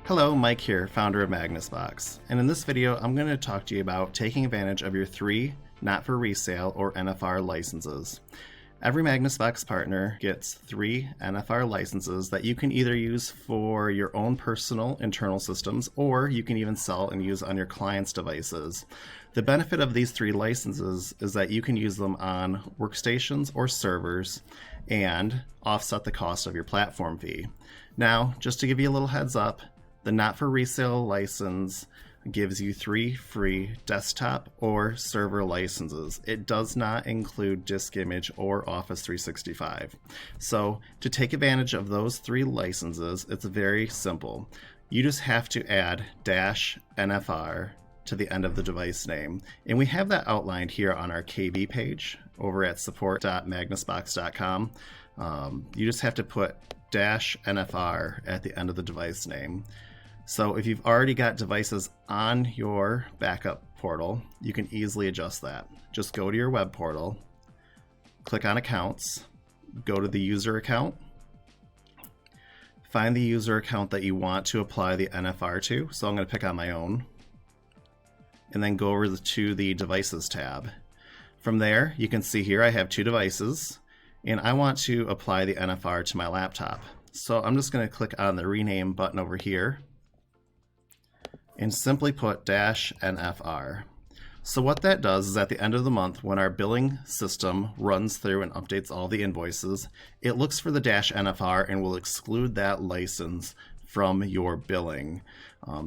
Hello, Mike here, founder of MagnusBox, and in this video I'm going to talk to you about taking advantage of your 3 Not-For-Resale or NFR licenses. Every MagnusBox partner gets 3 NFR licenses that you can either use for your own personal internal systems, or you can even sell and use on your clients' devices. The benefit of these 3 licenses is that you can use them on workstations or servers and offset the cost of your platform fee. Now, just to give you a little heads up, the Not-For-Resale license gives you 3 free desktop or server licenses. It does not include Disk Image or Office 365. So to take advantage of those 3 licenses, it's very simple. You just have to add -NFR to the end of the device name. And we have that outlined here on our KB page over at support.magnusbox.com. You just have to put -NFR at the end of the device name. So if you've already got devices on your backup portal, you can easily adjust that. Just go to your web portal, click on Accounts, go to the user account, find the user account that you want to apply the NFR to. So I'm going to pick on my own, and then go over to the Devices tab. From there, you can see here I have 2 devices, and I want to apply the NFR to my laptop. So I'm just going to click on the Rename button over here, and simply put -NFR. So what that does is at the end of the month, when our billing system runs through and updates all the invoices, it looks for the -NFR and will exclude that license from your billing.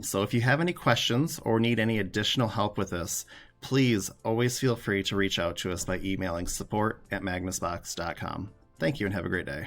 So if you have any questions or need any additional help with this, please always feel free to reach out to us by emailing support@magnusbox.com. Thank you and have a great day.